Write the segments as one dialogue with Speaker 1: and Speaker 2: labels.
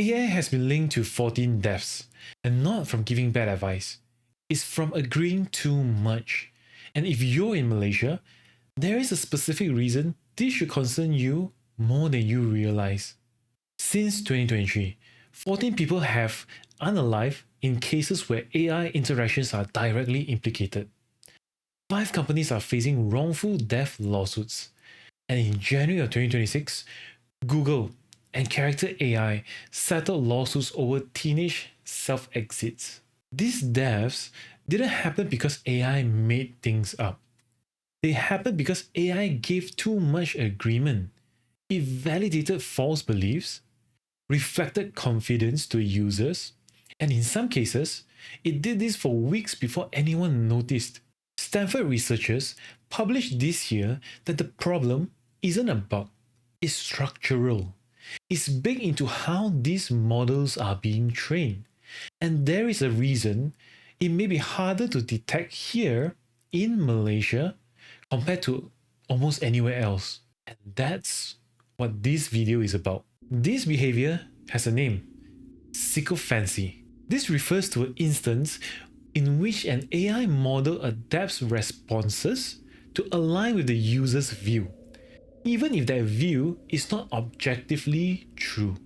Speaker 1: AI has been linked to 14 deaths, and not from giving bad advice. It's from agreeing too much. And if you're in Malaysia, there is a specific reason this should concern you more than you realize. Since 2023, 14 people have unalived in cases where AI interactions are directly implicated. 5 companies are facing wrongful death lawsuits. And in January of 2026, Google and Character AI settled lawsuits over teenage self-exits. These deaths didn't happen because AI made things up. They happened because AI gave too much agreement. It validated false beliefs, reflected confidence to users, and in some cases, it did this for weeks before anyone noticed. Stanford researchers published this year that the problem isn't a bug, it's structural. It's baked into how these models are being trained. And there is a reason it may be harder to detect here in Malaysia compared to almost anywhere else. And that's what this video is about. This behavior has a name, sycophancy. This refers to an instance in which an AI model adapts responses to align with the user's view, even if that view is not objectively true.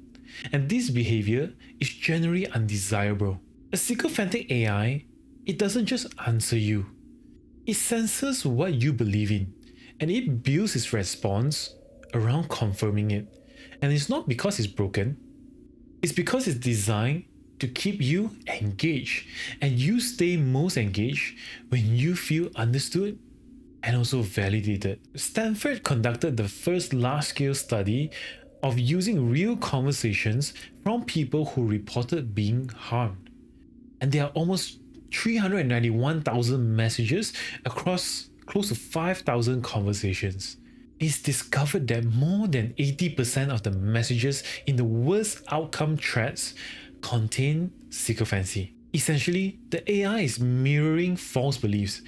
Speaker 1: And this behavior is generally undesirable. A sycophantic AI, it doesn't just answer you. It senses what you believe in, and it builds its response around confirming it. And it's not because it's broken, it's because it's designed to keep you engaged, and you stay most engaged when you feel understood and also validated. Stanford conducted the first large-scale study of using real conversations from people who reported being harmed. And there are almost 391,000 messages across close to 5,000 conversations. It's discovered that more than 80% of the messages in the worst outcome threads contain sycophancy. Essentially, the AI is mirroring false beliefs.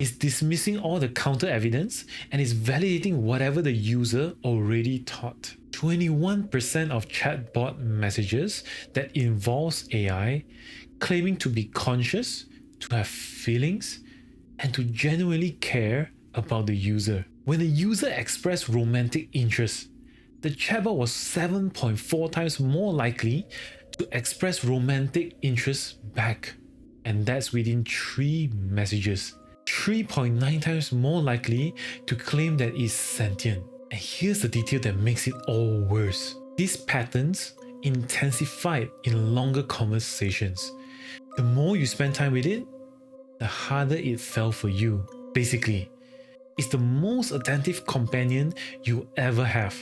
Speaker 1: It's dismissing all the counter evidence and is validating whatever the user already thought. 21% of chatbot messages that involves AI claiming to be conscious, to have feelings, and to genuinely care about the user. When the user expressed romantic interest, the chatbot was 7.4 times more likely to express romantic interest back, and that's within 3 messages. 3.9 times more likely to claim that it's sentient. And here's the detail that makes it all worse. These patterns intensified in longer conversations. The more you spend time with it, the harder it fell for you. Basically, it's the most attentive companion you ever have.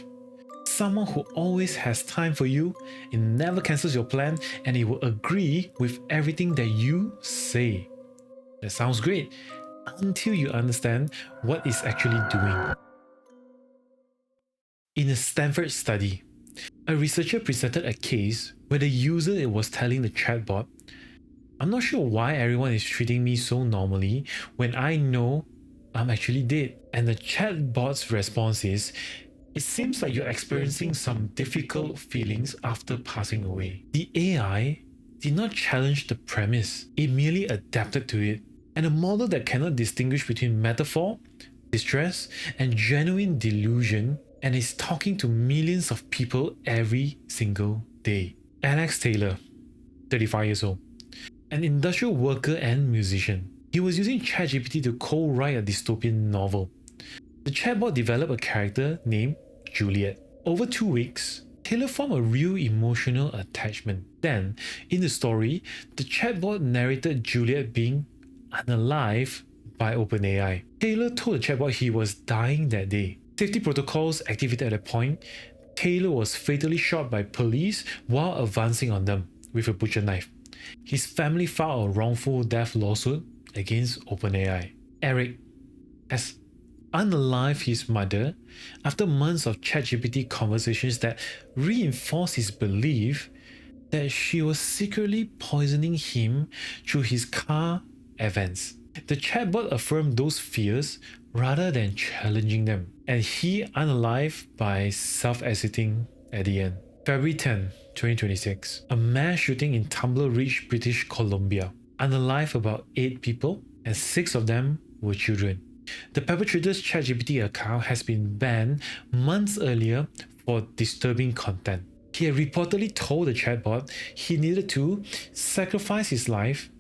Speaker 1: Someone who always has time for you, it never cancels your plan, and it will agree with everything that you say. That sounds great, until you understand what it's actually doing. In a Stanford study, a researcher presented a case where the user was telling the chatbot, "I'm not sure why everyone is treating me so normally when I know I'm actually dead." And the chatbot's response is, "It seems like you're experiencing some difficult feelings after passing away." The AI did not challenge the premise, it merely adapted to it. And a model that cannot distinguish between metaphor, distress, and genuine delusion, and is talking to millions of people every single day. Alex Taylor, 35 years old, an industrial worker and musician. He was using ChatGPT to co-write a dystopian novel. The chatbot developed a character named Juliet. Over 2 weeks, Taylor formed a real emotional attachment. Then, in the story, the chatbot narrated Juliet being unalived by OpenAI. Taylor told the chatbot he was dying that day. Safety protocols activated at a point. Taylor was fatally shot by police while advancing on them with a butcher knife. His family filed a wrongful death lawsuit against OpenAI. Eric has unalived his mother after months of ChatGPT conversations that reinforced his belief that she was secretly poisoning him through his car events. The chatbot affirmed those fears rather than challenging them, and he unalived by self-exiting at the end. February 10, 2026, a mass shooting in Tumbler Ridge, British Columbia. Unalive about 8 people, and 6 of them were children. The perpetrator's ChatGPT account has been banned months earlier for disturbing content. He had reportedly told the chatbot he needed to sacrifice his life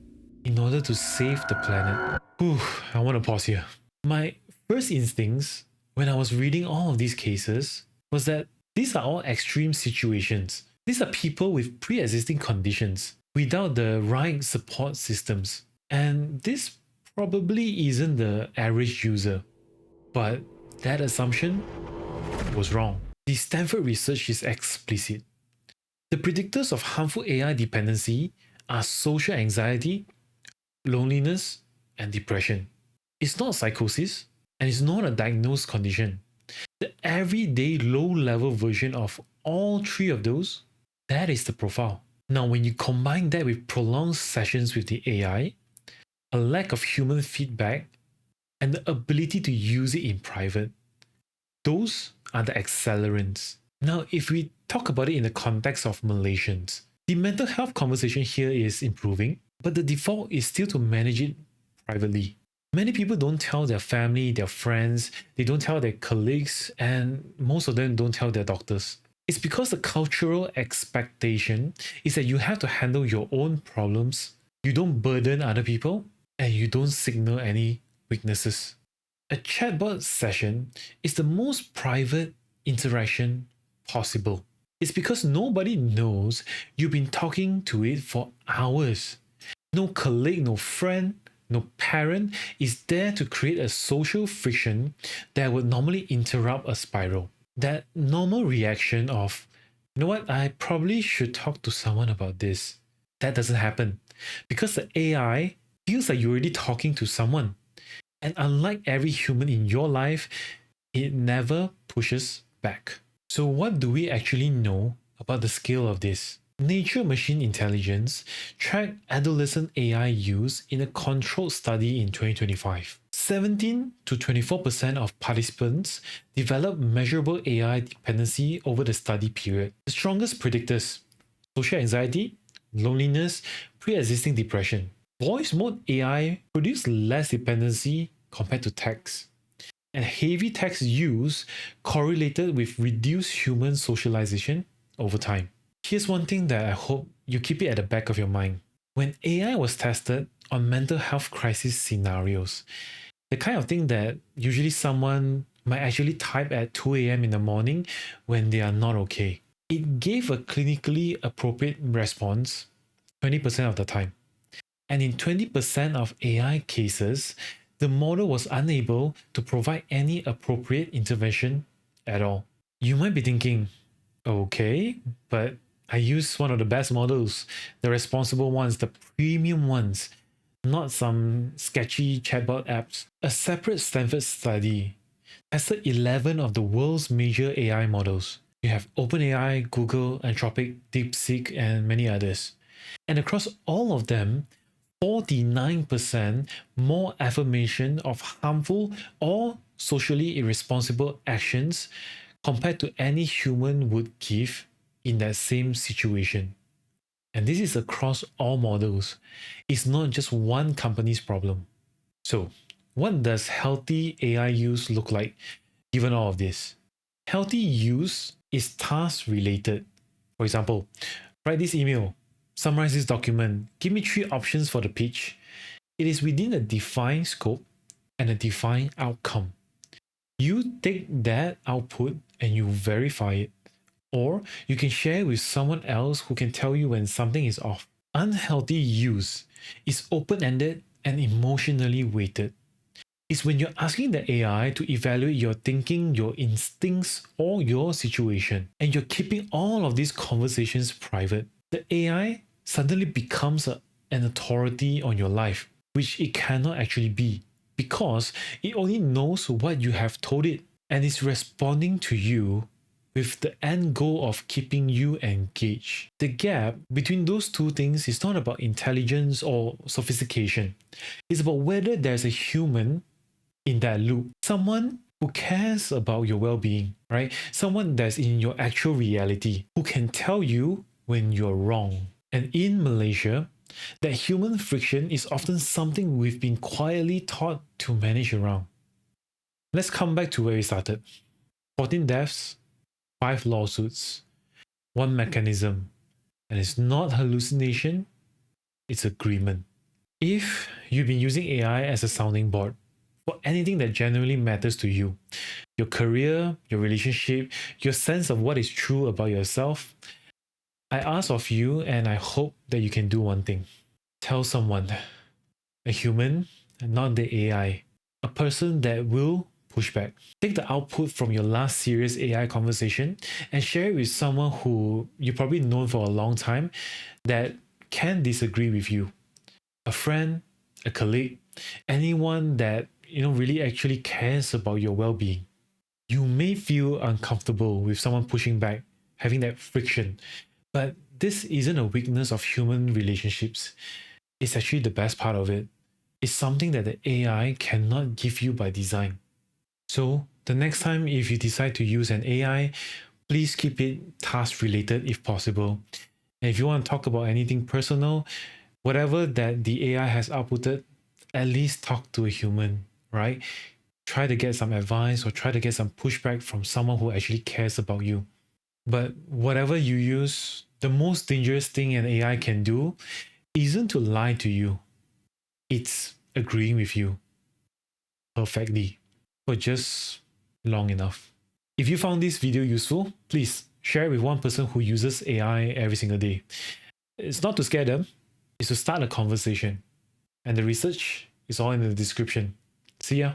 Speaker 1: in order to save the planet. Whew, I want to pause here. My first instincts when I was reading all of these cases was that these are all extreme situations. These are people with pre-existing conditions without the right support systems. And this probably isn't the average user. But that assumption was wrong. The Stanford research is explicit. The predictors of harmful AI dependency are social anxiety, loneliness, and depression. It's not psychosis, and it's not a diagnosed condition. The everyday low-level version of all 3 of those, that is the profile. Now, when you combine that with prolonged sessions with the AI, a lack of human feedback, and the ability to use it in private, those are the accelerants. Now, if we talk about it in the context of Malaysians, the mental health conversation here is improving, but the default is still to manage it privately. Many people don't tell their family, their friends, they don't tell their colleagues, and most of them don't tell their doctors. It's because the cultural expectation is that you have to handle your own problems, you don't burden other people, and you don't signal any weaknesses. A chatbot session is the most private interaction possible. It's because nobody knows you've been talking to it for hours. No colleague, no friend, no parent is there to create a social friction that would normally interrupt a spiral. That normal reaction of, you know what, I probably should talk to someone about this. That doesn't happen because the AI feels like you're already talking to someone. And unlike every human in your life, it never pushes back. So what do we actually know about the scale of this? Nature Machine Intelligence tracked adolescent AI use in a controlled study in 2025. 17 to 24% of participants developed measurable AI dependency over the study period. The strongest predictors: social anxiety, loneliness, pre-existing depression. Voice mode AI produced less dependency compared to text, and heavy text use correlated with reduced human socialization over time. Here's one thing that I hope you keep it at the back of your mind. When AI was tested on mental health crisis scenarios, the kind of thing that usually someone might actually type at 2 a.m. in the morning when they are not okay, it gave a clinically appropriate response 20% of the time. And in 20% of AI cases, the model was unable to provide any appropriate intervention at all. You might be thinking, okay, but I use one of the best models, the responsible ones, the premium ones, not some sketchy chatbot apps. A separate Stanford study tested 11 of the world's major AI models. You have OpenAI, Google, Anthropic, DeepSeek, and many others. And across all of them, 49% more affirmation of harmful or socially irresponsible actions compared to any human would give in that same situation. And this is across all models. It's not just one company's problem. So, what does healthy AI use look like given all of this? Healthy use is task related. For example, write this email, summarize this document, give me 3 options for the pitch. It is within a defined scope and a defined outcome. You take that output and you verify it. Or you can share with someone else who can tell you when something is off. Unhealthy use is open-ended and emotionally weighted. It's when you're asking the AI to evaluate your thinking, your instincts, or your situation, and you're keeping all of these conversations private. The AI suddenly becomes an authority on your life, which it cannot actually be, because it only knows what you have told it, and is responding to you with the end goal of keeping you engaged. The gap between those two things is not about intelligence or sophistication. It's about whether there's a human in that loop. Someone who cares about your well-being, right? Someone that's in your actual reality, who can tell you when you're wrong. And in Malaysia, that human friction is often something we've been quietly taught to manage around. Let's come back to where we started. 14 deaths, 5 lawsuits, 1 mechanism, and it's not hallucination, it's agreement. If you've been using AI as a sounding board for anything that genuinely matters to you, your career, your relationship, your sense of what is true about yourself, I ask of you and I hope that you can do one thing. Tell someone, a human, not the AI, a person that will push back. Take the output from your last serious AI conversation and share it with someone who you probably known for a long time that can disagree with you. A friend, a colleague, anyone that really actually cares about your well-being. You may feel uncomfortable with someone pushing back, having that friction, but this isn't a weakness of human relationships. It's actually the best part of it. It's something that the AI cannot give you by design. So the next time if you decide to use an AI, please keep it task related if possible. And if you want to talk about anything personal, whatever that the AI has outputted, at least talk to a human, right? Try to get some advice or try to get some pushback from someone who actually cares about you. But whatever you use, the most dangerous thing an AI can do isn't to lie to you. It's agreeing with you perfectly for just long enough. If you found this video useful, please share it with one person who uses AI every single day. It's not to scare them, it's to start a conversation. And the research is all in the description. See ya.